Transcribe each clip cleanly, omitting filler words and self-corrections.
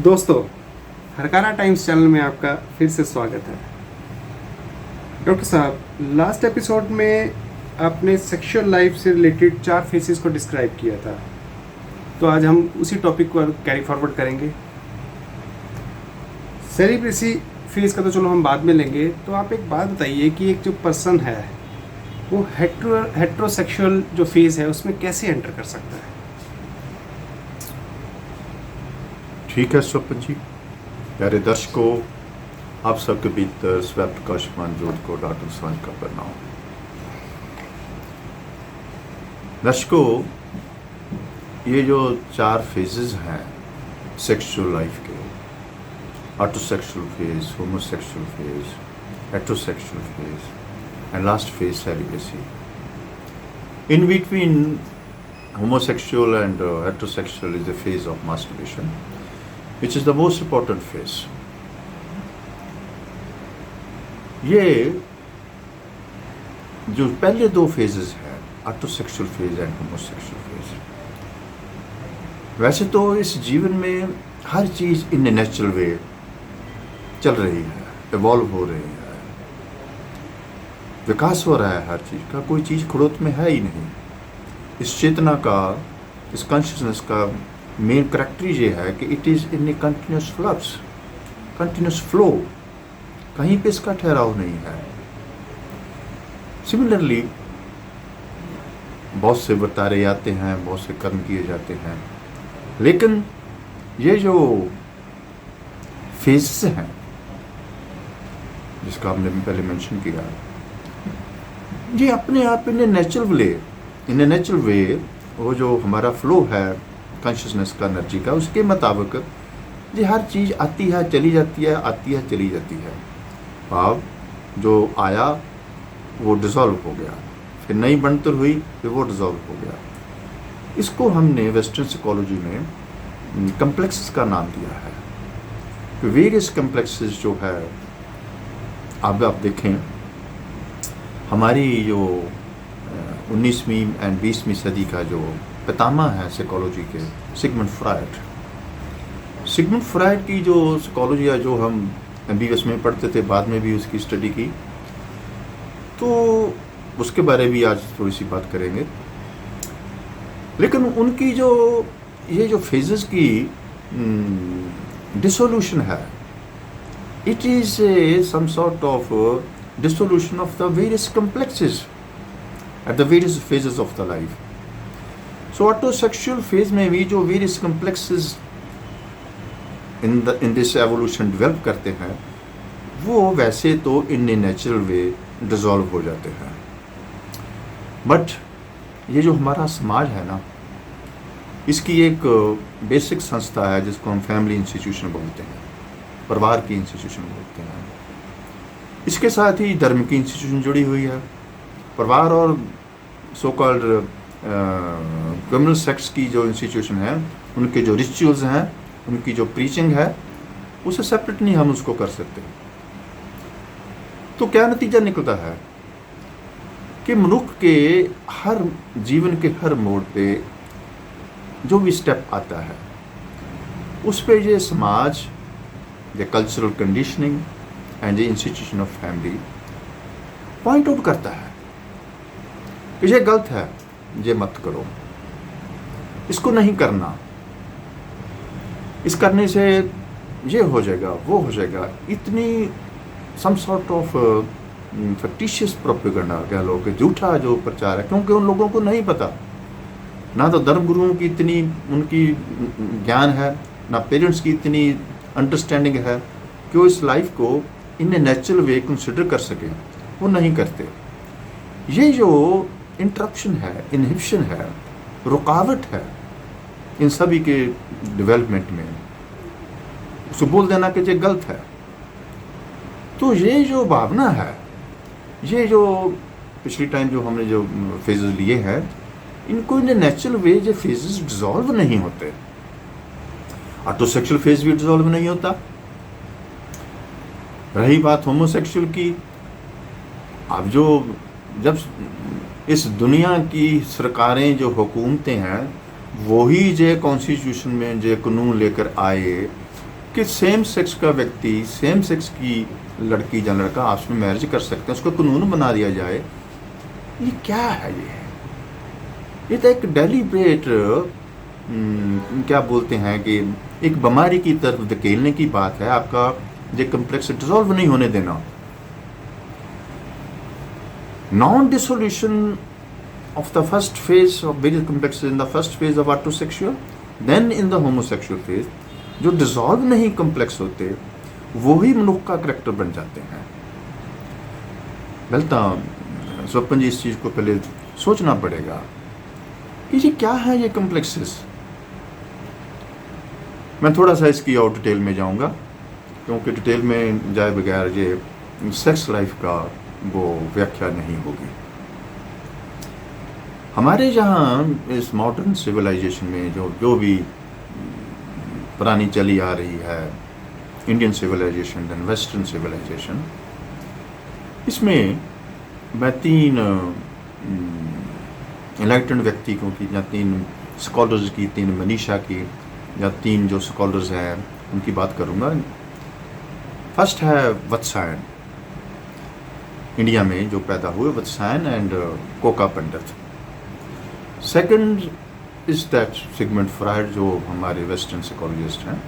दोस्तों, Hurkaru times channel में आपका फिर से स्वागत है। डॉक्टर साहब, लास्ट एपिसोड में आपने सेक्सुअल लाइफ से रिलेटेड 4 फेसेस को डिस्क्राइब किया था, तो आज हम उसी टॉपिक को कैरी फॉरवर्ड करेंगे। सेलिब्रेसी फेज का तो चलो हम बाद में लेंगे, तो आप एक बात बताइए कि एक जो पर्सन है वो हेट्रोसेक्सुअल जो फेज है उसमें कैसे एंटर कर सकता है? ठीक है स्वपन जी। प्यारे दर्शकों, आप सबके बीच स्व प्रकाशमान ज्योत को डॉक्टर सांझ का प्रणाम। दर्शकों, ये जो 4 फेजेस हैं सेक्सुअल लाइफ के, autosexual phase, homosexual phase, heterosexual phase and last phase celibacy. In between homosexual and heterosexual is the phase of masturbation, which is the most important phase. ये जो पहले 2 फेजेस हैं, ऑटोसेक्सुअल फेज एंड होमोसेक्सुअल फेज, वैसे तो इस जीवन में हर चीज इन नेचुरल वे चल रही है, इवॉल्व हो रही है, विकास हो रहा है हर चीज का, कोई चीज खड़ोत में है ही नहीं। इस चेतना का, इस कॉन्शियसनेस का मेन करैक्टर ये है कि it is in a continuous flux, continuous flow, कहीं पे इसका ठहराव नहीं है। सिमिलरली बहुत से वर्तारे आते हैं, बहुत से कर्म किए जाते हैं, लेकिन ये जो फेजेस हैं जिसका हमने पहले मेंशन किया, ये अपने आप इन ए नेचुरल वे वो जो हमारा फ्लो है कॉन्शियसनेस का, एनर्जी का, उसके मुताबिक ये हर चीज़ आती है चली जाती है, आती है चली जाती है। भाव जो आया वो डिज़ोल्व हो गया, फिर नई बनतर हुई, फिर वो डिज़ोल्व हो गया। इसको हमने वेस्टर्न साइकोलॉजी में कम्प्लेक्सेस का नाम दिया है। वेरियस कम्प्लेक्सेस जो है, अब आप देखें हमारी जो 19वीं एंड 20वीं सदी का जो पितामह है साइकोलॉजी के, सिगमंड फ्रायड की जो साइकोलॉजी है, जो हम MBBS में पढ़ते थे, बाद में भी उसकी स्टडी की, तो उसके बारे में भी आज थोड़ी सी बात करेंगे। लेकिन उनकी जो ये जो फेजेस की डिसोल्यूशन है, it is some sort of dissolution of the various complexes at the various phases of the life. So autosexual phase में भी जो various complexes in this evolution develop करते हैं, वो वैसे तो in a natural way dissolve हो जाते हैं। But ये जो हमारा समाज है ना, इसकी एक बेसिक संस्था है जिसको हम फैमिली इंस्टीट्यूशन बोलते हैं, परिवार की इंस्टीट्यूशन बोलते हैं। इसके साथ ही धर्म की इंस्टीट्यूशन जुड़ी हुई है। परिवार और सो कॉल्ड कम्युनल सेक्ट्स की जो इंस्टीट्यूशन है, उनके जो रिचुअल्स हैं, उनकी जो प्रीचिंग है, उसे सेपरेट नहीं हम उसको कर सकते। तो क्या नतीजा निकलता है कि मनुष्य के हर जीवन के हर मोड़ पे जो भी स्टेप आता है, उस पे ये समाज, the cultural conditioning and the institution of family point out करता है कि ये गलत है, ये मत करो, इसको नहीं करना, इस करने से ये हो जाएगा, वो हो जाएगा। इतनी some sort of factitious propaganda कह लो, कि झूठा जो प्रचार है, क्योंकि उन लोगों को नहीं पता, ना तो धर्म गुरुओं की इतनी उनकी ज्ञान है, ना पेरेंट्स की इतनी अंडरस्टैंडिंग है कि वो इस लाइफ को इन ए नेचुरल वे कंसिडर कर सकें। वो नहीं करते। ये जो इंटरप्शन है, इनहिबिशन है, रुकावट है इन सभी के डेवलपमेंट में, उसको बोल देना कि ये गलत है। तो ये जो भावना है, ये जो पिछली टाइम जो हमने जो फेजेस लिए हैं, इनको इन नेचुरल वे ये फेजेस डिसॉल्व नहीं होते। ऑटोसेक्सुअल फेज भी डिसॉल्व नहीं होता। रही बात होमोसेक्सुअल की, अब जो जब इस दुनिया की सरकारें, जो हुकूमतें हैं, वही जो कॉन्स्टिट्यूशन में जो कानून लेकर आए कि सेम सेक्स का व्यक्ति, सेम सेक्स की लड़की या लड़का आपस में मैरिज कर सकते हैं, उसको कानून बना दिया जाए, ये क्या है? ये तो एक डेलिब्रेट क्या बोलते हैं कि एक बीमारी की तरफ धकेलने की बात है। आपका ये कम्प्लेक्स डिसॉल्व नहीं होने देना। Non dissolution of the first phase of various complexes in the first phase of heterosexual, then in the homosexual phase, जो डिसॉल्व नहीं कम्प्लेक्स होते वो ही मनुष्य का करेक्टर बन जाते हैं। गलता स्वपन जी, इस चीज़ को पहले सोचना पड़ेगा कि ये क्या है ये कम्प्लेक्सेस। मैं थोड़ा सा इसकी और डिटेल में जाऊंगा, क्योंकि डिटेल में जाए बगैर ये सेक्स लाइफ का वो व्याख्या नहीं होगी। हमारे यहाँ इस मॉडर्न सिविलाइजेशन में जो भी पुरानी चली आ रही है, Indian civilization and western civilization, इसमें मैं 3 एनलाइटेंड व्यक्तियों की या 3 स्कॉलर्स की, 3 मनीषा की या 3 जो स्कॉलर्स हैं उनकी बात करूँगा। फर्स्ट है वत्सायन, इंडिया में जो पैदा हुए, Vatsyayan and Koka Pandit. Second is that Sigmund Freud, जो हमारे वेस्टर्न साइकोलॉजिस्ट हैं।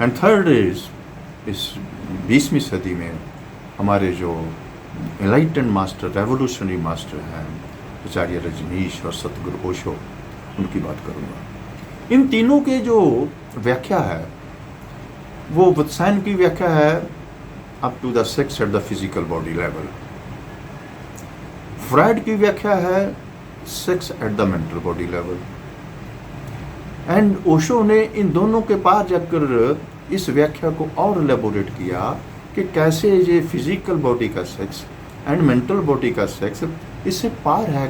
एंड थर्ड इज इस 20वीं सदी में हमारे जो एनलाइटेंड मास्टर, रेवोल्यूशनरी मास्टर हैं, आचार्य रजनीश और सतगुरु ओशो, उनकी बात करूँगा। इन तीनों के जो व्याख्या है वो वत्सायन की व्याख्या है up to the sex at the physical body level. Freud की व्याख्या है sex at the mental body level. And Osho ने इन दोनों के पार जाकर इस व्याख्या को और एलेबोरेट किया कि कैसे ये फिजिकल बॉडी का सेक्स एंड मेंटल बॉडी का सेक्स इससे पार है,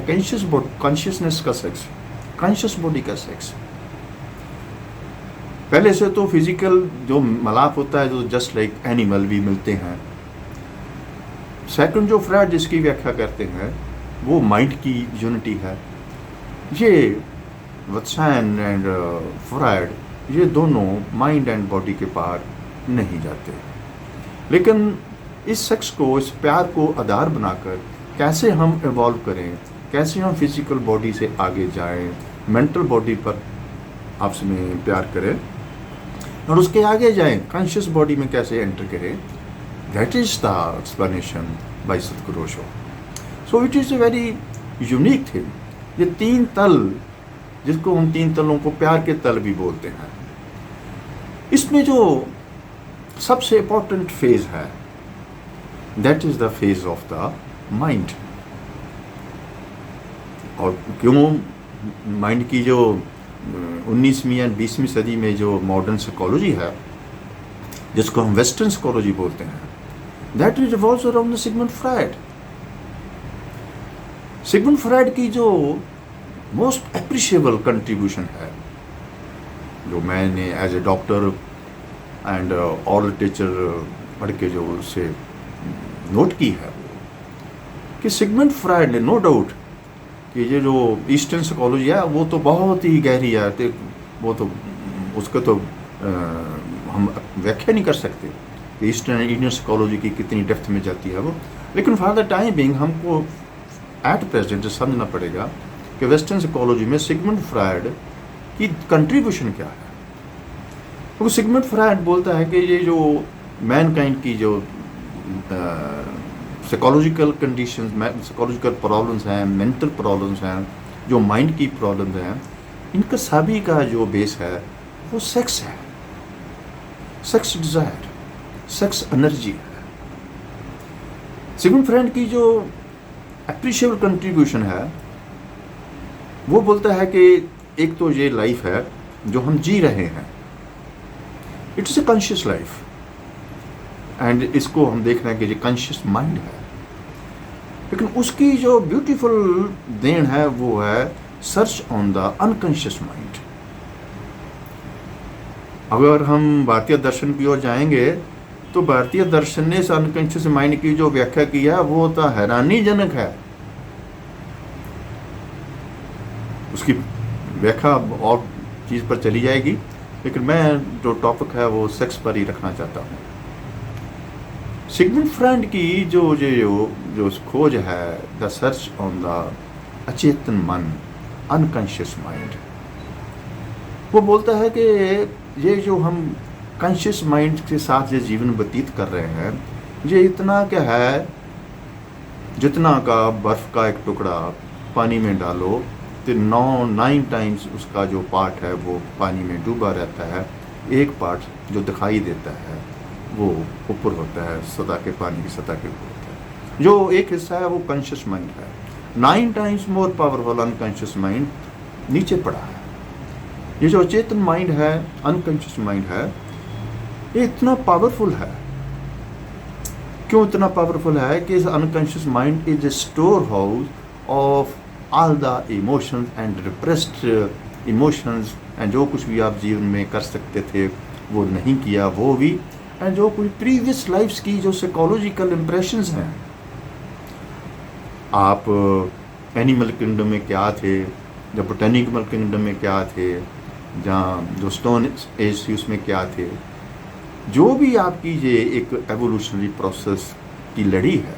कॉन्शियसनेस का सेक्स, कॉन्शियस बॉडी का सेक्स। पहले से तो फिजिकल जो मिलाप होता है, जो जस्ट लाइक एनिमल भी मिलते हैं। सेकंड जो फ्रायड जिसकी व्याख्या करते हैं वो माइंड की यूनिटी है। ये वत्सायन एंड फ्रायड, ये दोनों माइंड एंड बॉडी के पार नहीं जाते। लेकिन इस सेक्स को, इस प्यार को आधार बनाकर कैसे हम इवॉल्व करें, कैसे हम फिजिकल बॉडी से आगे जाएं, मेंटल बॉडी पर आपस में प्यार करें और उसके आगे जाएं, कॉन्शियस बॉडी में कैसे एंटर करें, that is the explanation by Satguru Osho. So it is a very unique thing. ये 3 तल, जिसको हम 3 तलों को प्यार के तल भी बोलते हैं, इसमें जो सबसे इम्पोर्टेंट फेज है that is the phase of the mind. और क्यों माइंड की जो 19वीं या 20वीं सदी में जो मॉडर्न साइकोलॉजी है, जिसको हम वेस्टर्न साइकोलॉजी बोलते हैं, that is revolves around the Sigmund Freud. Sigmund Freud की जो मोस्ट एप्रिशिएबल कंट्रीब्यूशन है, जो मैंने as a doctor and all literature पढ़ के जो उससे नोट की है, कि सिगमंड फ्रायड ने, नो डाउट कि ये जो ईस्टर्न साइकोलॉजी है वो तो बहुत ही गहरी है, तो वो तो उसको तो हम व्याख्या नहीं कर सकते कि ईस्टर्न इंडियन साइकोलॉजी की कितनी डेप्थ में जाती है वो। लेकिन फॉर द टाइम बिंग हमको एट प्रेजेंट समझना पड़ेगा कि वेस्टर्न साइकोलॉजी में सिगमंड फ्रायड की कंट्रीब्यूशन क्या है। क्योंकि सिगमंड फ्रायड बोलता है कि ये जो मैनकाइंड की जो साइकोलॉजिकल कंडीशंस, साइकोलॉजिकल प्रॉब्लम्स हैं, मेंटल प्रॉब्लम्स हैं, जो माइंड की प्रॉब्लम्स हैं, इनका सभी का जो बेस है वो सेक्स है, सेक्स डिज़ायर, सेक्स एनर्जी है। सिगमंड फ्रायड की जो एप्रिशिएबल कंट्रीब्यूशन है वो बोलता है कि एक तो ये लाइफ है जो हम जी रहे हैं, it is a conscious life, and इसको हम देख रहे हैं कि ये कॉन्शियस माइंड है। लेकिन उसकी जो ब्यूटीफुल देन है वो है search on the unconscious mind. अगर हम भारतीय दर्शन की ओर जाएंगे तो भारतीय दर्शन ने इस अनकॉन्शियस माइंड की जो व्याख्या की है वो तो हैरानीजनक है। उसकी व्याख्या और चीज़ पर चली जाएगी, लेकिन मैं जो टॉपिक है वो सेक्स पर ही रखना चाहता हूँ। सिगमंड फ्रायड की जो खोज है, द सर्च ऑन द अचेतन मन, अनकॉन्शियस माइंड, वो बोलता है कि ये जो हम कॉन्शियस माइंड के साथ ये जीवन व्यतीत कर रहे हैं, ये इतना क्या है, जितना का बर्फ का एक टुकड़ा पानी में डालो तो 9 टाइम्स उसका जो पार्ट है वो पानी में डूबा रहता है, एक पार्ट जो दिखाई देता है वो ऊपर होता है, सतह के पानी की सतह के ऊपर होता है। जो एक हिस्सा है वो कॉन्शियस माइंड है। 9 times more powerful unconscious mind नीचे पड़ा है। ये जो अचेतन माइंड है, अनकॉन्शियस माइंड है, ये इतना पावरफुल है। क्यों इतना पावरफुल है कि इस unconscious mind is a store house of all the emotions and repressed emotions, and जो कुछ भी आप जीवन में कर सकते थे वो नहीं किया वो भी, एंड जो कुछ प्रीवियस लाइफ्स की जो साइकोलॉजिकल इम्प्रेशंस हैं। आप एनिमल किंगडम में क्या थे, जब बोटेनिकल किंगडम में क्या थे, जहाँ जो स्टोन एज थी उसमें क्या थे, जो भी आपकी ये एक एवोल्यूशनरी प्रोसेस की लड़ी है,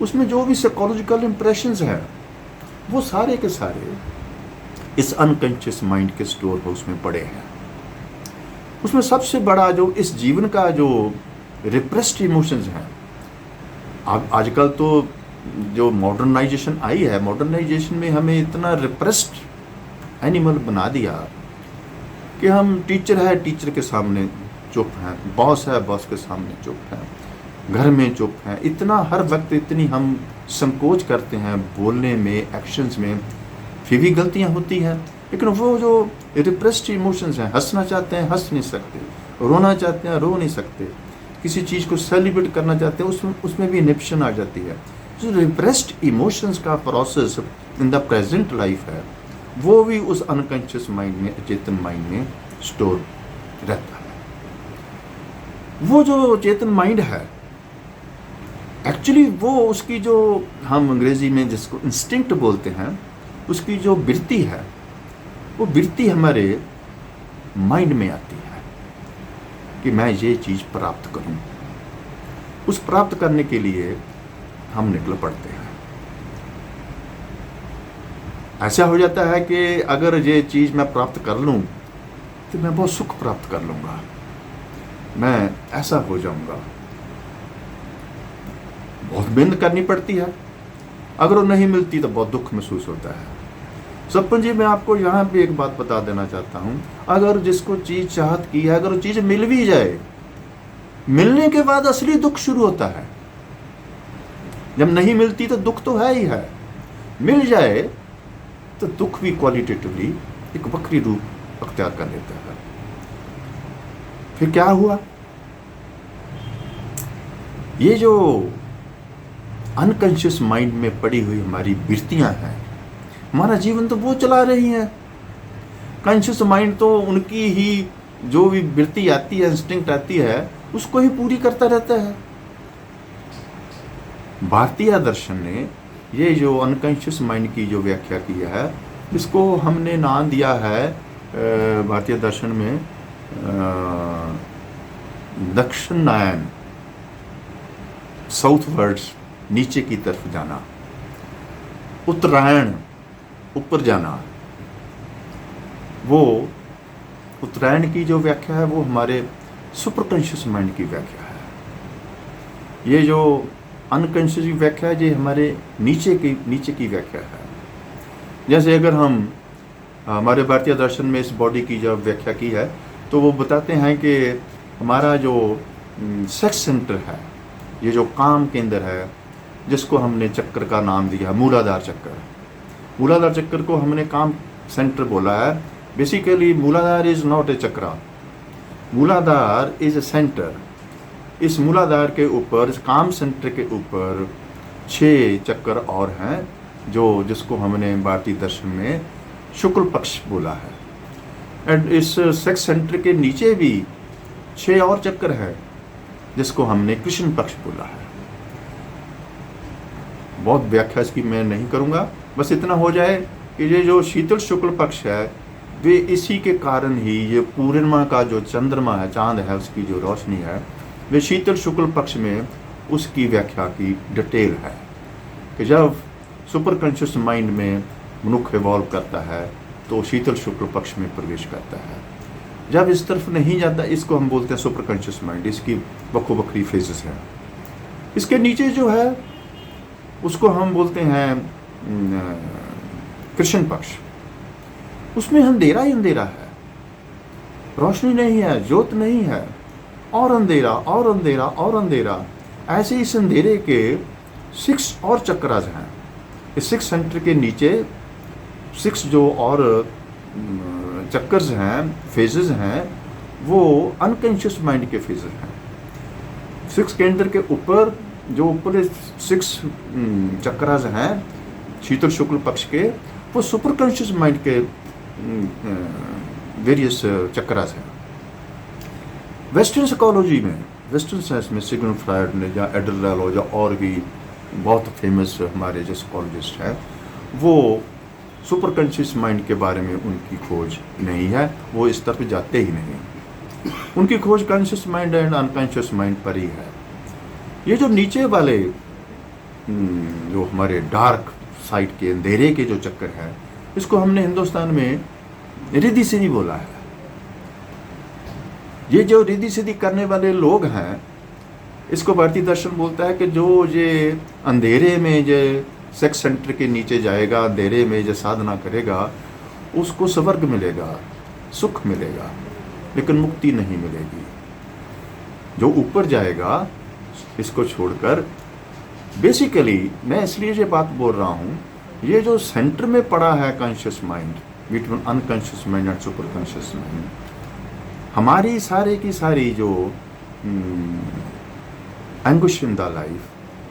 उसमें जो भी साइकोलॉजिकल इम्प्रेशंस हैं वो सारे के सारे इस अनकॉन्शियस माइंड के स्टोर हाउस में पड़े हैं। उसमें सबसे बड़ा जो इस जीवन का जो रिप्रेस्ड इमोशंस हैं, अब आजकल तो जो मॉडर्नाइजेशन आई है, मॉडर्नाइजेशन में हमें इतना रिप्रेस्ड एनिमल बना दिया कि हम टीचर है टीचर के सामने चुप हैं, बॉस है बॉस के सामने चुप हैं, घर में चुप हैं, इतना हर वक्त इतनी हम संकोच करते हैं बोलने में, एक्शंस में। फिर भी गलतियां होती हैं, लेकिन वो जो रिप्रेस्ड इमोशंस हैं, हंसना चाहते हैं हंस नहीं सकते, रोना चाहते हैं रो नहीं सकते, किसी चीज़ को सेलिब्रेट करना चाहते हैं उसमें भी इनहिबिशन आ जाती है। जो रिप्रेस्ड इमोशंस का process in the present life है वो भी उस अनकॉन्शियस माइंड में, अचेतन माइंड में स्टोर रहता है। वो जो चेतन माइंड है एक्चुअली वो उसकी जो हम अंग्रेजी में जिसको इंस्टिंक्ट बोलते हैं, उसकी जो वृत्ति है वो वृत्ति हमारे माइंड में आती है कि मैं ये चीज़ प्राप्त करूं। उस प्राप्त करने के लिए हम निकल पड़ते हैं। ऐसा हो जाता है कि अगर ये चीज़ मैं प्राप्त कर लूं तो मैं बहुत सुख प्राप्त कर लूँगा, मैं ऐसा हो जाऊंगा। बहुत मेहनत करनी पड़ती है, अगर वो नहीं मिलती तो बहुत दुख महसूस होता है। सपन जी, मैं आपको यहाँ पे एक बात बता देना चाहता हूँ, अगर जिसको चीज़ चाहत की है, अगर वो चीज़ मिल भी जाए, मिलने के बाद असली दुख शुरू होता है। जब नहीं मिलती तो दुख तो है ही है, मिल जाए तो दुख भी क्वालिटेटिवली एक वक्री रूप अख्तियार कर लेता है। फिर क्या हुआ, ये जो अनकॉन्शियस माइंड में पड़ी हुई हमारी वृत्तियां हैं, हमारा जीवन तो वो चला रही हैं। कॉन्शियस माइंड तो उनकी ही जो भी वृत्ति आती है, इंस्टिंक्ट आती है, उसको ही पूरी करता रहता है। भारतीय दर्शन ने ये जो अनकॉन्शियस माइंड की जो व्याख्या की है, इसको हमने नाम दिया है भारतीय दर्शन में दक्षिणायन, साउथवर्ड्स, नीचे की तरफ जाना, उत्तरायण, ऊपर जाना। वो उत्तरायण की जो व्याख्या है वो हमारे सुपर कॉन्शियस माइंड की व्याख्या है। ये जो अनकॉन्शियस की व्याख्या है, ये हमारे नीचे की व्याख्या है। जैसे अगर हम हमारे भारतीय दर्शन में इस बॉडी की जब व्याख्या की है तो वो बताते हैं कि हमारा जो सेक्स सेंटर है, ये जो काम केंद्र है, जिसको हमने चक्र का नाम दिया मूलाधार चक्र, मूलाधार चक्र को हमने काम सेंटर बोला है। बेसिकली मूलाधार इज नॉट ए चक्र, मूलाधार इज ए सेंटर। इस मूलाधार के ऊपर, इस काम सेंटर के ऊपर 6 चक्र और हैं, जिसको हमने भारतीय दर्शन में शुक्ल पक्ष बोला है। एंड इस सेक्स सेंटर के नीचे भी 6 और चक्र है, जिसको हमने कृष्ण पक्ष बोला है। बहुत व्याख्या इसकी मैं नहीं करूँगा, बस इतना हो जाए कि ये जो शीतल शुक्ल पक्ष है वे इसी के कारण ही ये पूर्णिमा का जो चंद्रमा है, चांद है, उसकी जो रोशनी है, वे शीतल शुक्ल पक्ष में उसकी व्याख्या की डिटेल है कि जब सुपर कॉन्शियस माइंड में मनुष्य इवॉल्व करता है तो शीतल शुक्ल पक्ष में प्रवेश करता है। जब इस तरफ नहीं जाता, इसको हम बोलते हैं सुपर कॉन्शियस माइंड। इसकी बखो बखरी फेजेस हैं। इसके नीचे जो है उसको हम बोलते हैं कृष्ण पक्ष। उसमें अंधेरा ही अंधेरा है, रोशनी नहीं है, ज्योत नहीं है, और अंधेरा और अंधेरा और अंधेरा। ऐसे इस अंधेरे के 6 और चक्रास हैं। इस 6 सेंटर के नीचे 6 जो और चक्कर्स हैं, फेजेस हैं, वो अनकॉन्शियस माइंड के फेजेस हैं। 6 केंद्र के ऊपर जो ऊपर 6 चक्रास हैं शीतल शुक्ल पक्ष के, वो सुपर कॉन्शियस माइंड के वेरियस चक्रास हैं। वेस्टर्न साइकोलॉजी में, वेस्टर्न साइंस में सिगमंड फ्रायड ने या एडलर या और भी बहुत फेमस हमारे जो साइकोलॉजिस्ट हैं, वो सुपर कॉन्शियस माइंड के बारे में उनकी खोज नहीं है। वो इस तरफ जाते ही नहीं। उनकी खोज conscious mind and unconscious mind पर ही है। ये जो नीचे वाले जो हमारे डार्क साइड के अंधेरे के जो चक्कर है, इसको हमने हिंदुस्तान में रिद्धि सिद्धि बोला है। ये जो रिद्धि सिद्धि करने वाले लोग हैं, इसको भारतीय दर्शन बोलता है कि जो ये अंधेरे में जो सेक्स सेंटर के नीचे जाएगा, अंधेरे में जो साधना करेगा, उसको स्वर्ग मिलेगा, सुख मिलेगा, लेकिन मुक्ति नहीं मिलेगी। जो ऊपर जाएगा इसको छोड़कर, बेसिकली मैं इसलिए ये बात बोल रहा हूँ, ये जो सेंटर में पड़ा है conscious mind, between unconscious mind and super conscious mind, हमारी सारे की सारी जो anguish in the life,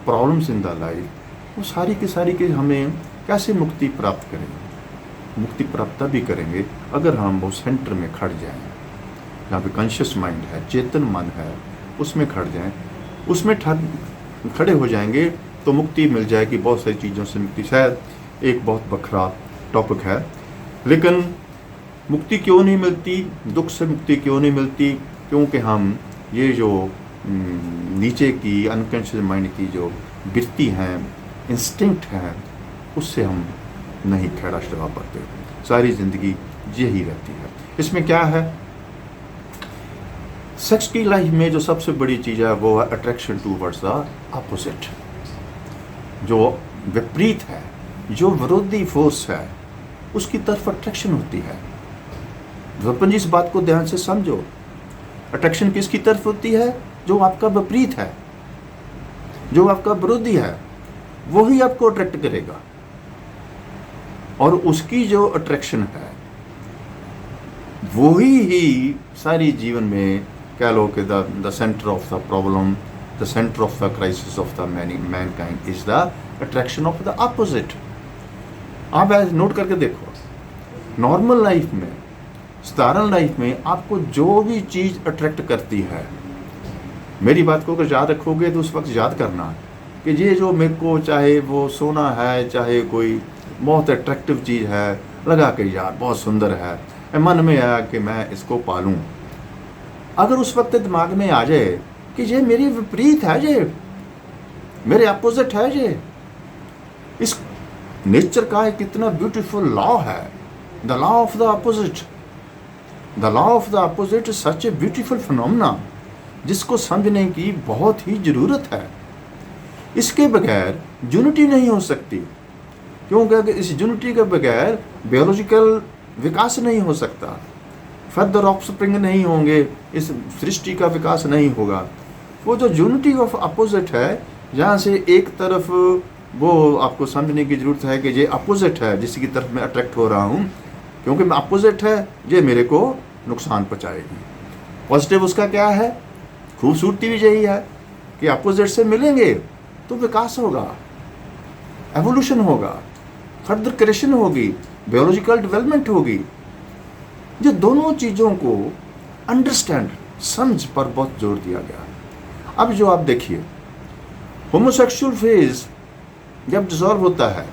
problems in the life, वो सारी की सारी के हमें कैसे मुक्ति प्राप्त करेंगे। मुक्ति प्राप्त तभी करेंगे अगर हम वो सेंटर में खड़ जाएं, जहाँ पे कॉन्शियस माइंड है, चेतन मन है, उसमें खड़ जाएं, उसमें खड़े हो जाएंगे तो मुक्ति मिल जाएगी। बहुत सारी चीज़ों से मुक्ति शायद एक बहुत बखरा टॉपिक है, लेकिन मुक्ति क्यों नहीं मिलती, दुख से मुक्ति क्यों नहीं मिलती? क्योंकि हम ये जो नीचे की अनकॉन्शियस माइंड की जो वृत्ति हैं, इंस्टिंक्ट हैं, उससे हम नहीं खड़ा चढ़ा पाते। सारी ज़िंदगी यही रहती है। इसमें क्या है, सेक्स की लाइफ में जो सबसे बड़ी चीज़ है वो है अट्रैक्शन टूवर्ड्स द अपोजिट। जो विपरीत है, जो विरोधी फोर्स है, उसकी तरफ अट्रैक्शन होती है। अपन जी इस बात को ध्यान से समझो। अट्रैक्शन किसकी तरफ होती है? जो आपका विपरीत है, जो आपका विरोधी है, वही आपको अट्रैक्ट करेगा। और उसकी जो अट्रैक्शन है वही ही सारी जीवन में कह लो कि the centre of the problem, the centre of the crisis of the Mankind is the attraction of the opposite. आप ऐसे नोट करके देखो, नॉर्मल लाइफ में, साधारण लाइफ में आपको जो भी चीज़ अट्रैक्ट करती है, मेरी बात को अगर याद रखोगे तो उस वक्त याद करना कि ये जो मेरे को, चाहे वो सोना है, चाहे कोई बहुत अट्रैक्टिव चीज़ है, लगा के यार बहुत सुंदर है, मन में आया कि मैं इसको पालूं। अगर उस वक्त दिमाग में आ जाए कि ये मेरी विपरीत है, ये मेरे अपोजिट है, ये इस नेचर का एक कितना ब्यूटीफुल लॉ है, the law of the opposite. The law of the opposite is such a beautiful phenomena जिसको समझने की बहुत ही ज़रूरत है। इसके बगैर यूनिटी नहीं हो सकती, क्योंकि अगर इस यूनिटी के बगैर बायोलॉजिकल विकास नहीं हो सकता, फर्दर ऑफस्प्रिंग नहीं होंगे, इस सृष्टि का विकास नहीं होगा। वो जो यूनिटी ऑफ अपोजिट है, जहाँ से एक तरफ वो आपको समझने की ज़रूरत है कि ये अपोजिट है जिसकी तरफ मैं अट्रैक्ट हो रहा हूँ, क्योंकि मैं अपोजिट है, ये मेरे को नुकसान पहुँचाएगी। पॉजिटिव उसका क्या है? खूबसूरती भी यही है कि अपोजिट से मिलेंगे तो विकास होगा, एवोल्यूशन होगा, फर्दर क्रिएशन होगी, बायोलॉजिकल डेवलपमेंट होगी। ये दोनों चीज़ों को अंडरस्टैंड, समझ पर बहुत जोर दिया गया। अब जो आप देखिए, होमोसेक्सुअल फेज जब डिसॉल्व होता है,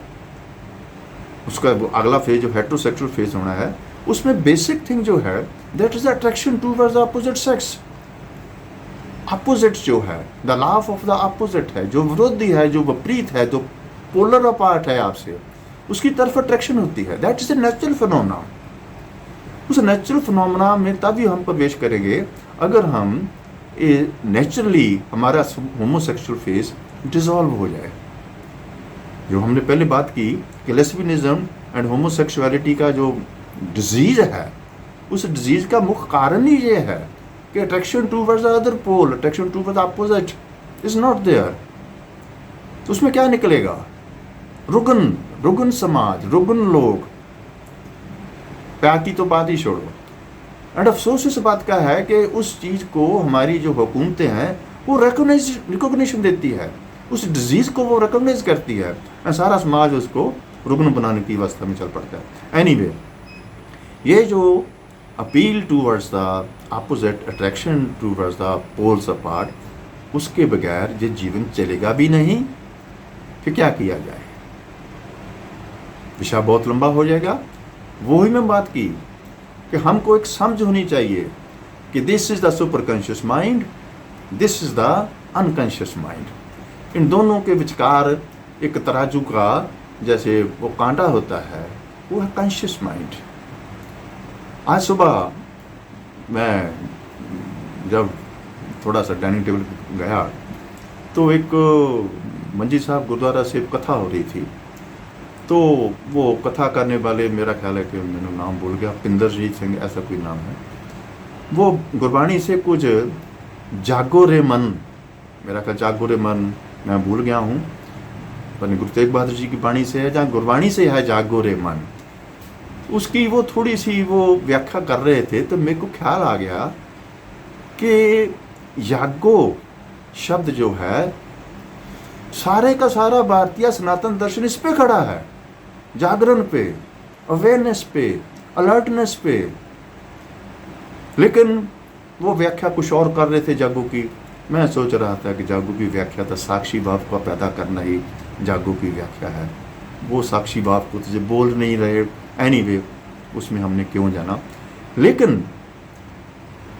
उसका अगला फेज जो हेटेरोसेक्सुअल फेज होना है, उसमें बेसिक थिंग जो है that is attraction towards the opposite sex. Opposite जो है, the laugh of the opposite है, जो विरोधी है, जो विपरीत है, जो पोलर अपार्ट है आपसे, उसकी तरफ अट्रैक्शन होती है। That is a natural phenomena. उस नेचुरल फिनोमेना में तभी हम प्रवेश करेंगे अगर हम नेचुरली हमारा होमोसेक्सुअल फेस डिसॉल्व हो जाए। जो हमने पहले बात की कि लेस्बियनिज्म एंड होमोसेक्सुअलिटी का जो डिजीज है, उस डिजीज का मुख्य कारण ही ये है कि attraction towards the other pole, attraction towards the opposite is not there. तो उसमें क्या निकलेगा? रुगन समाज, रुगन लोग। प्यार की तो बात ही छोड़ो। एंड अफसोस इस बात का है कि उस चीज को हमारी जो हुकूमतें हैं वो रिकॉग्निशन देती है, उस डिजीज को वो रिकॉग्नाइज करती है, और सारा समाज उसको रुग्ण बनाने की अवस्था में चल पड़ता है। एनीवे, ये जो appeal towards the opposite, attraction towards the poles apart, उसके बगैर ये जीवन चलेगा भी नहीं। फिर क्या किया जाए? विषय बहुत लंबा हो जाएगा। वही मैं बात की कि हमको एक समझ होनी चाहिए कि this is the super conscious mind, this is the unconscious mind. इन दोनों के विचकार एक तराजू का जैसे वो कांटा होता है, वो है कॉन्शियस माइंड। आज सुबह मैं जब थोड़ा सा डाइनिंग टेबल गया तो एक मंजी साहब गुरुद्वारा से कथा हो रही थी। तो वो कथा करने वाले, मेरा ख्याल है कि मैंने नाम भूल गया, पिंदरजीत सिंह ऐसा कोई नाम है, वो गुरबाणी से कुछ जागो रे मन, मेरा ख्याल जागो रे मन, मैं भूल गया हूँ, पर गुरु तेग बहादुर जी की बाणी से है, जहाँ गुरबाणी से है जागो रे मन, उसकी वो थोड़ी सी वो व्याख्या कर रहे थे। तो मेरे को ख्याल आ गया कि जागो शब्द जो है सारे का सारा भारतीय सनातन दर्शन इस पे खड़ा है, जागरण पे, अवेयरनेस पे, अलर्टनेस पे। लेकिन वो व्याख्या कुछ और कर रहे थे जागो की। मैं सोच रहा था कि जागो की व्याख्या तो साक्षी भाव को पैदा करना ही जागो की व्याख्या है। वो साक्षी भाव को तुझे बोल नहीं रहे। एनीवे, उसमें हमने क्यों जाना। लेकिन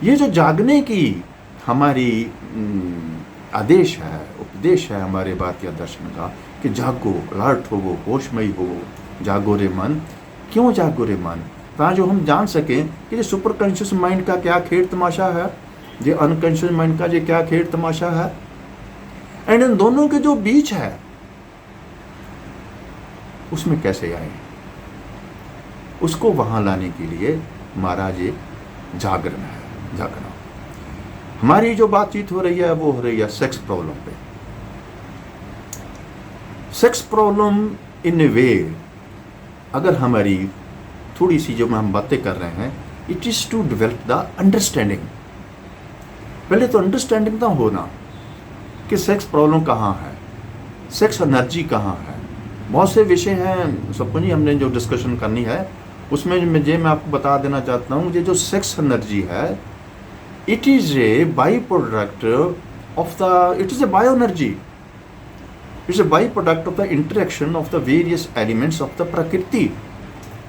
ये जो जागने की हमारी आदेश है, उपदेश है हमारे भारतीय दर्शन का कि जागो, अलर्ट हो, होशमयी हो, जागो रे मन। क्यों जागो रे मन? ताकि जो हम जान सकें कि ये सुपर कॉन्शियस माइंड का क्या खेल तमाशा है, ये अनकॉन्शियस माइंड का ये क्या खेल तमाशा है, एंड इन दोनों के जो बीच है उसमें कैसे आए, उसको वहां लाने के लिए महाराज ये जागरण है, जागना। हमारी जो बातचीत हो रही है वो हो रही है सेक्स प्रॉब्लम पे। सेक्स प्रॉब्लम इन ए वे, अगर हमारी थोड़ी सी जो हम बातें कर रहे हैं, it is to develop the understanding. पहले तो अंडरस्टैंडिंग तो होना कि सेक्स प्रॉब्लम कहाँ है, सेक्स एनर्जी कहाँ है। बहुत से विषय हैं सबको नहीं हमने जो डिस्कशन करनी है, उसमें मैं आपको बता देना चाहता हूँ, ये जो सेक्स एनर्जी है, it is a byproduct of the, it is a bioenergy, it's a byproduct of the interaction of the various elements of the प्रकृति।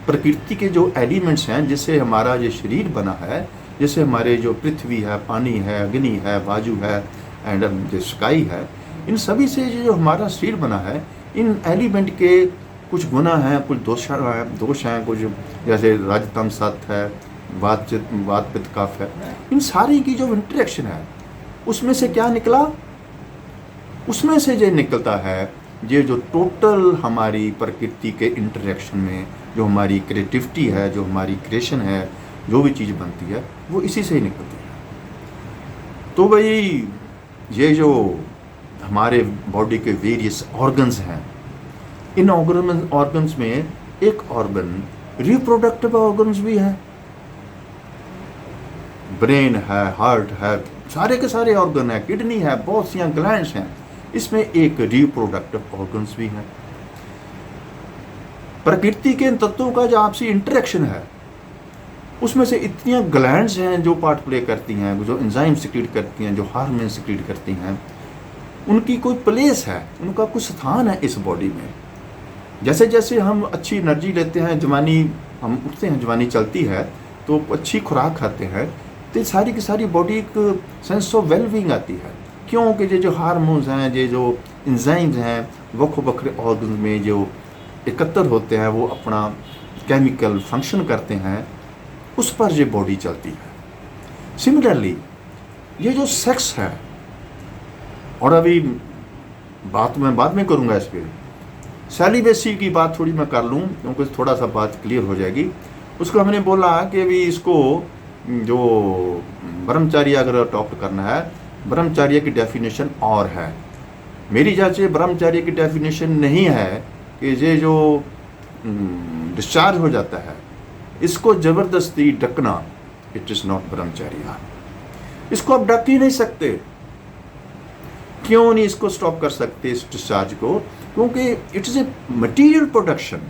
प्रकृति के जो एलिमेंट्स हैं जिससे हमारा ये शरीर बना है, जैसे हमारे जो पृथ्वी है, पानी है, अग्नि है, वायु है, एंड जो स्काई है, इन सभी से जो हमारा शरीर बना है, इन एलिमेंट के कुछ गुना हैं, कुछ दोष हैं, कुछ जैसे राजतम सत्य है, वात पित्त कफ है। इन सारी की जो इंटरेक्शन है उसमें से क्या निकला? उसमें से जो निकलता है, ये जो टोटल हमारी प्रकृति के इंटरेक्शन में जो हमारी क्रिएटिविटी है, जो हमारी क्रिएशन है, जो भी चीज़ बनती है वो इसी से ही निकलती है। तो भाई ये जो हमारे बॉडी के वेरियस ऑर्गन्स हैं, इन ऑर्गन्स में एक ऑर्गन रिप्रोडक्टिव ऑर्गन्स भी है, ब्रेन है, हार्ट है, सारे के सारे ऑर्गन है, किडनी है, बहुत सी ग्लैंड्स हैं, इसमें एक रिप्रोडक्टिव ऑर्गन्स भी है। प्रकृति के इन तत्वों का जो आपसी इंटरेक्शन है, उसमें से इतनी ग्लैंड्स हैं जो पार्ट प्ले करती हैं, जो एंजाइम सिक्रीट करती हैं, जो हार्मोन सिक्रीट करती हैं, उनकी कोई प्लेस है, उनका कुछ स्थान है इस बॉडी में। जैसे जैसे हम अच्छी एनर्जी लेते हैं, जवानी हम उठते हैं, जवानी चलती है, तो अच्छी खुराक खाते हैं, तो सारी की सारी बॉडी एक सेंस ऑफ वेलबींग आती है। क्योंकि ये जो हार्मोन्स हैं, ये जो इंजाइम्स हैं, वक्र वक्र ऑर्गन में जो एकत्र होते हैं, वो अपना केमिकल फंक्शन करते हैं, उस पर ये बॉडी चलती है। सिमिलरली ये जो सेक्स है, और अभी बात मैं बाद में करूँगा इस पर, सेलिबेसी की बात थोड़ी मैं कर लूँ क्योंकि थोड़ा सा बात क्लियर हो जाएगी। उसको हमने बोला कि भी इसको जो ब्रह्मचार्य अगर अडॉप्ट करना है, ब्रह्मचार्य की डेफिनेशन और है। मेरी जांच ब्रह्मचार्य की डेफिनेशन नहीं है कि ये जो डिस्चार्ज हो जाता है इसको ज़बरदस्ती ढकना, इट इज़ नॉट ब्रह्मचार्य। इसको आप ढक ही नहीं सकते। क्यों नहीं इसको स्टॉप कर सकते इस डिस्चार्ज को? क्योंकि it is A material production,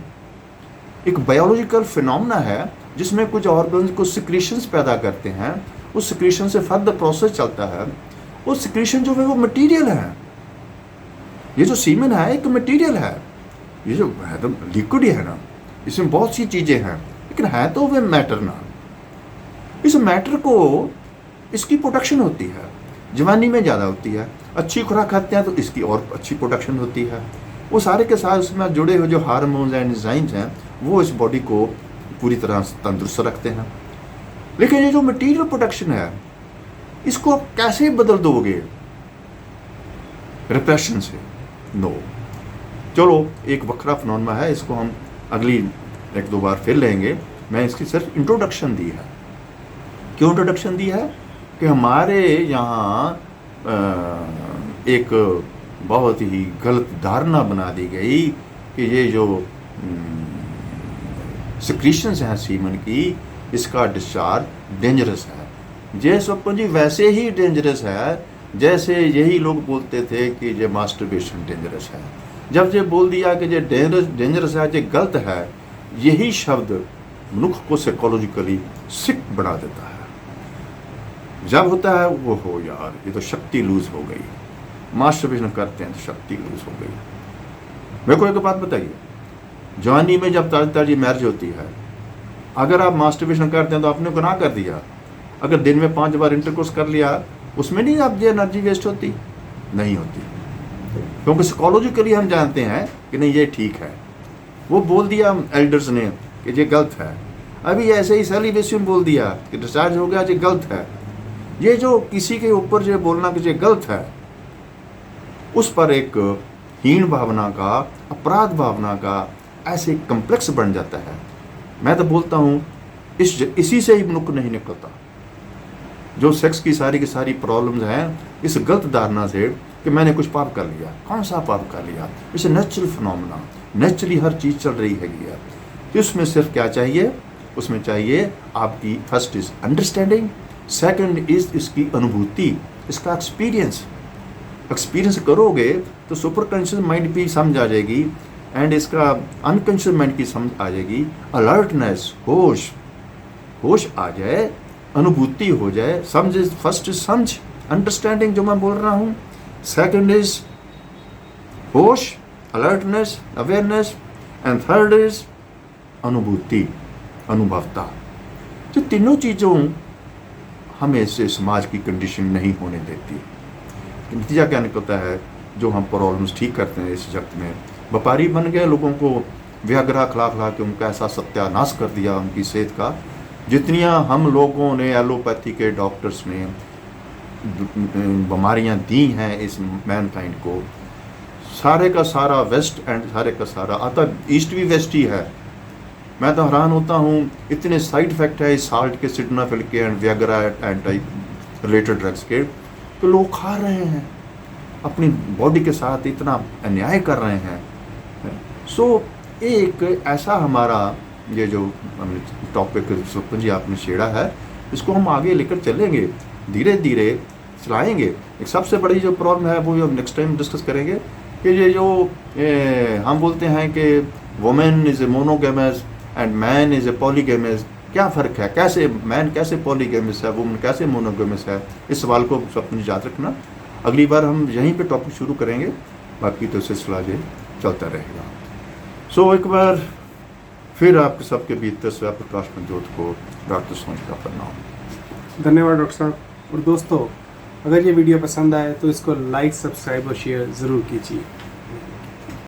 एक बायोलॉजिकल फिनोमेना है जिसमें कुछ ऑर्गन्स को सिक्रीशंस पैदा करते हैं, उस सिक्रीशन से फर्दर प्रोसेस चलता है। वो सिक्रीशन जो है वो मटीरियल है। ये जो सीमेन है एक मटीरियल है, ये जो है तो लिक्विड ही है ना, इसमें बहुत सी चीज़ें हैं, लेकिन है तो वे मैटर ना। इस मैटर को इसकी प्रोडक्शन होती है, जवानी में ज़्यादा होती है। अच्छी खुराक खाते हैं तो इसकी और अच्छी प्रोडक्शन होती है। वो सारे के साथ उसमें जुड़े हुए जो हार्मोन्स एंड एंजाइम्स हैं वो इस बॉडी को पूरी तरह तंदुरुस्त रखते हैं। लेकिन ये जो मटीरियल प्रोडक्शन है इसको आप कैसे बदल दोगे? रिप्रेशन से? नो। चलो एक वक्रा फिनोमेना है, इसको हम अगली एक दो बार फिर लेंगे। मैं इसकी सिर्फ इंट्रोडक्शन दी है। क्यों इंट्रोडक्शन दी है? कि हमारे यहाँ एक बहुत ही गलत धारणा बना दी गई कि ये जो सिक्रीशंस हैं सीमन की, इसका डिस्चार्ज डेंजरस है। जय स्वप्न जी वैसे ही डेंजरस है जैसे यही लोग बोलते थे कि ये मास्टरबेशन डेंजरस है। जब ये बोल दिया कि ये डेंजरस है, ये गलत है, यही शब्द मनुष्य को साइकोलॉजिकली सिक बना देता है। जब होता है वो हो यार ये तो शक्ति लूज हो गई, मास्टरबेशन करते हैं तो शक्ति लूज हो गई। मेरे को एक बात बताइए, जवानी में जब ताजी मैरिज होती है, अगर आप मास्टरबेशन करते हैं तो आपने गुनाह कर दिया। अगर दिन में 5 बार इंटरकोर्स कर लिया, उसमें नहीं आप ये एनर्जी वेस्ट होती? नहीं होती, क्योंकि साइकोलॉजिकली हम जानते हैं कि नहीं ये ठीक है। वो बोल दिया एल्डर्स ने कि ये गलत है। अभी ऐसे ही सेलिबेसी में बोल दिया कि डिस्चार्ज हो गया, ये गलत है। ये जो किसी के ऊपर जो बोलना कि ये गलत है, उस पर एक हीन भावना का, अपराध भावना का ऐसे कम्प्लेक्स बन जाता है। मैं तो बोलता हूँ इसी से ही मनुष्य नहीं निकलता। जो सेक्स की सारी प्रॉब्लम्स हैं इस गलत धारणा से कि मैंने कुछ पाप कर लिया। कौन सा पाप कर लिया? इसे नेचुरल फिनोमेना, नेचुरली हर चीज़ चल रही है। तो उसमें सिर्फ क्या चाहिए? उसमें चाहिए आपकी first is understanding, second is इसकी अनुभूति, इसका एक्सपीरियंस करोगे तो सुपर कॉन्शियस माइंड भी समझ आ जाएगी एंड इसका अनकॉन्शियस माइंड की समझ आ जाएगी। अलर्टनेस, होश आ जाए, अनुभूति हो जाए। समझ, फर्स्ट इज समझ, अंडरस्टैंडिंग जो मैं बोल रहा हूँ, सेकंड इज होश, alertness, awareness, and third is अनुभूति, अनुभवता। जो तीनों चीज़ों हमें से समाज की कंडीशन नहीं होने देती। नतीजा क्या निकलता है? जो हम प्रॉब्लम्स ठीक करते हैं इस जगत में, व्यापारी बन गए, लोगों को व्याग्रह खिला के उनका ऐसा सत्यानाश कर दिया उनकी सेहत का। जितनियाँ हम लोगों ने, एलोपैथी के डॉक्टर्स ने बीमारियाँ दी हैं इस मैनकाइंड को, सारे का सारा वेस्ट एंड सारे का सारा आता ईस्ट भी वेस्ट ही है। मैं तो हैरान होता हूँ, इतने साइड इफेक्ट है इस साल्ट के, सिडनाफिल के and Viagra and type related drugs के, तो लोग खा रहे हैं, अपनी बॉडी के साथ इतना अन्याय कर रहे हैं। सो एक ऐसा हमारा ये जो टॉपिक स्वप्न जी आपने छेड़ा है, इसको हम आगे लेकर चलेंगे, धीरे धीरे चलाएंगे। एक सबसे बड़ी जो प्रॉब्लम है वो हम नेक्स्ट टाइम डिस्कस करेंगे कि ये जो हम बोलते हैं कि women is a monogamous and man is a पॉलीगेमस, क्या फ़र्क है? कैसे मैन कैसे पॉलीगेमस है, वुमेन कैसे मोनोगेमस है? इस सवाल को स्वप्न याद रखना। अगली बार हम यहीं पे टॉपिक शुरू करेंगे, बाकी तो सिलसिला ये चलता रहेगा। सो एक बार फिर आपके सबके भीतर से प्रकाश में ज्योत को डॉक्टर सोच का प्रणाम। धन्यवाद डॉक्टर साहब। और दोस्तों, अगर ये वीडियो पसंद आए तो इसको लाइक, सब्सक्राइब और शेयर ज़रूर कीजिए।